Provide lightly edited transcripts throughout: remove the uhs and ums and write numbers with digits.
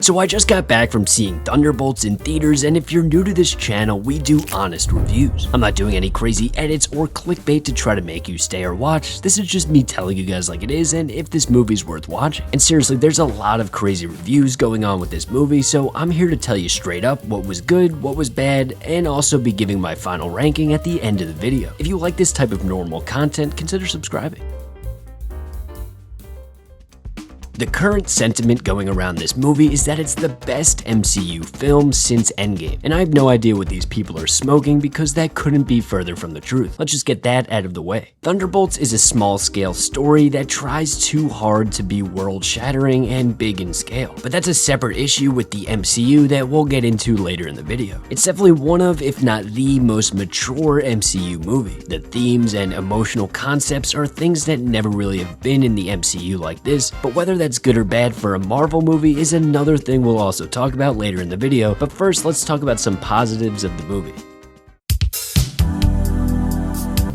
So I just got back from seeing Thunderbolts in theaters, and if you're new to this channel, we do honest reviews. I'm not doing any crazy edits or clickbait to try to make you stay or watch. This is just me telling you guys like it is and if this movie's worth watching. And seriously, there's a lot of crazy reviews going on with this movie, so I'm here to tell you straight up what was good, what was bad, and also be giving my final ranking at the end of the video. If you like this type of normal content, consider subscribing. The current sentiment going around this movie is that it's the best MCU film since Endgame, and I have no idea what these people are smoking because that couldn't be further from the truth. Let's just get that out of the way. Thunderbolts is a small-scale story that tries too hard to be world-shattering and big in scale, but that's a separate issue with the MCU that we'll get into later in the video. It's definitely one of, if not the most mature MCU movie. The themes and emotional concepts are things that never really have been in the MCU like this, but whether that's good or bad for a Marvel movie is another thing we'll also talk about later in the video, but first let's talk about some positives of the movie.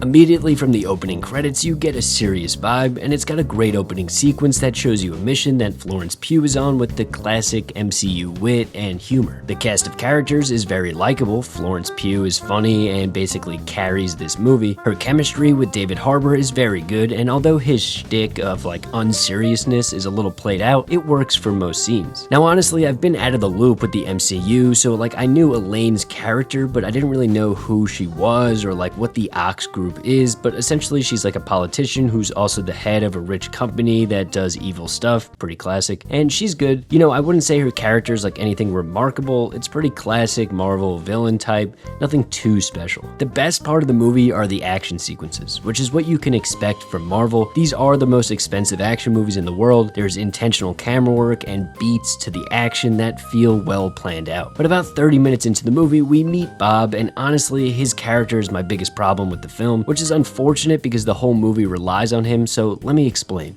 Immediately from the opening credits, you get a serious vibe, and it's got a great opening sequence that shows you a mission that Florence Pugh is on with the classic MCU wit and humor. The cast of characters is very likable. Florence Pugh is funny and basically carries this movie. Her chemistry with David Harbour is very good, and although his shtick of unseriousness is a little played out, it works for most scenes. Now honestly, I've been out of the loop with the MCU, so I knew Elaine's character, but I didn't really know who she was or what the Ox group is, but essentially she's a politician who's also the head of a rich company that does evil stuff. Pretty classic, and she's good. I wouldn't say her character's anything remarkable. It's pretty classic Marvel villain type, nothing too special. The best part of the movie are the action sequences, which is what you can expect from Marvel. These are the most expensive action movies in the world. There's intentional camera work and beats to the action that feel well planned out. But about 30 minutes into the movie, we meet Bob, and honestly, his character is my biggest problem with the film, which is unfortunate because the whole movie relies on him, so let me explain.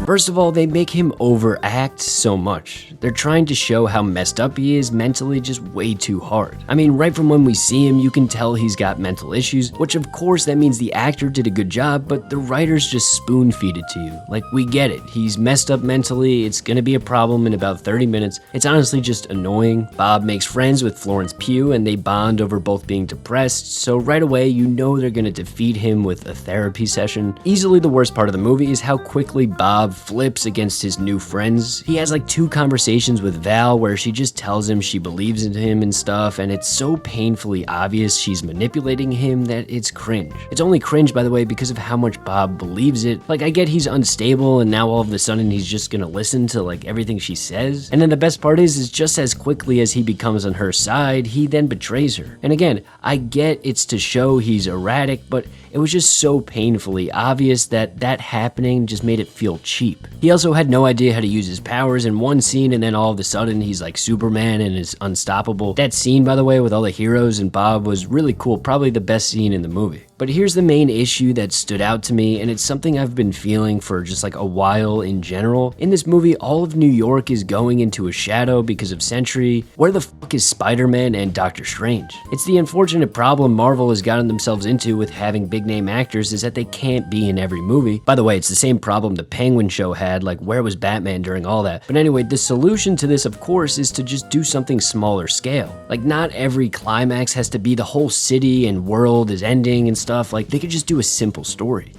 First of all, they make him overact so much. They're trying to show how messed up he is mentally just way too hard. I mean, right from when we see him, you can tell he's got mental issues, which of course that means the actor did a good job, but the writers just spoon-feed it to you. We get it. He's messed up mentally, it's gonna be a problem in about 30 minutes. It's honestly just annoying. Bob makes friends with Florence Pugh and they bond over both being depressed, so right away you know they're gonna defeat him with a therapy session. Easily the worst part of the movie is how quickly Bob flips against his new friends. He has 2 conversations with Val where she just tells him she believes in him and stuff, and it's so painfully obvious she's manipulating him that it's cringe. It's only cringe, by the way, because of how much Bob believes it. I get he's unstable and now all of a sudden he's just gonna listen to everything she says. And then the best part is just as quickly as he becomes on her side, he then betrays her. And again, I get it's to show he's erratic, but it was just so painfully obvious that happening just made it feel cheap. He also had no idea how to use his powers in one scene, and then all of a sudden he's like Superman and is unstoppable. That scene, by the way, with all the heroes and Bob was really cool, probably the best scene in the movie. But here's the main issue that stood out to me, and it's something I've been feeling for just a while in general. In this movie, all of New York is going into a shadow because of Sentry. Where the fuck is Spider-Man and Doctor Strange? It's the unfortunate problem Marvel has gotten themselves into with having big name actors is that they can't be in every movie. By the way, it's the same problem the Penguin show had, where was Batman during all that? But anyway, the solution to this, of course, is to just do something smaller scale. Not every climax has to be the whole city and world is ending and stuff. They could just do a simple story.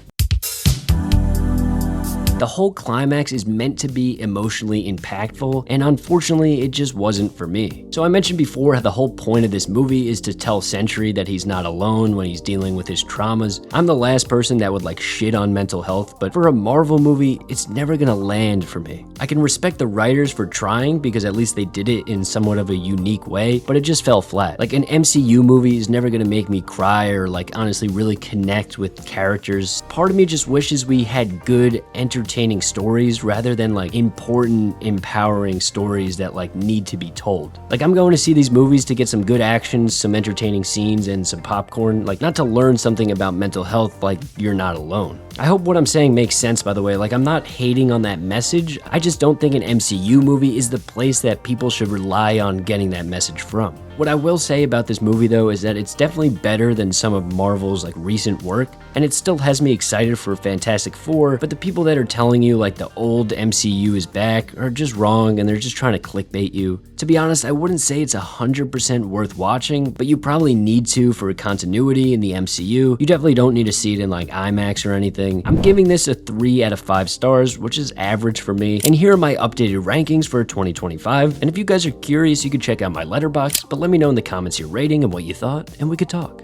The whole climax is meant to be emotionally impactful, and unfortunately, it just wasn't for me. So I mentioned before how the whole point of this movie is to tell Sentry that he's not alone when he's dealing with his traumas. I'm the last person that would shit on mental health, but for a Marvel movie, it's never gonna land for me. I can respect the writers for trying because at least they did it in somewhat of a unique way, but it just fell flat. An MCU movie is never gonna make me cry or honestly really connect with characters. Part of me just wishes we had good, entertaining stories rather than important, empowering stories that need to be told. I'm going to see these movies to get some good action, some entertaining scenes, and some popcorn, not to learn something about mental health. You're not alone. I hope what I'm saying makes sense, by the way. Like, I'm not hating on that message. I just don't think an MCU movie is the place that people should rely on getting that message from. What I will say about this movie, though, is that it's definitely better than some of Marvel's recent work, and it still has me excited for Fantastic Four, but the people that are telling you the old MCU is back are just wrong, and they're just trying to clickbait you. To be honest, I wouldn't say it's 100% worth watching, but you probably need to for continuity in the MCU. You definitely don't need to see it in IMAX or anything. I'm giving this a 3 out of 5 stars, which is average for me, and here are my updated rankings for 2025, and if you guys are curious, you can check out my letterbox, but let me know in the comments your rating and what you thought, and we could talk.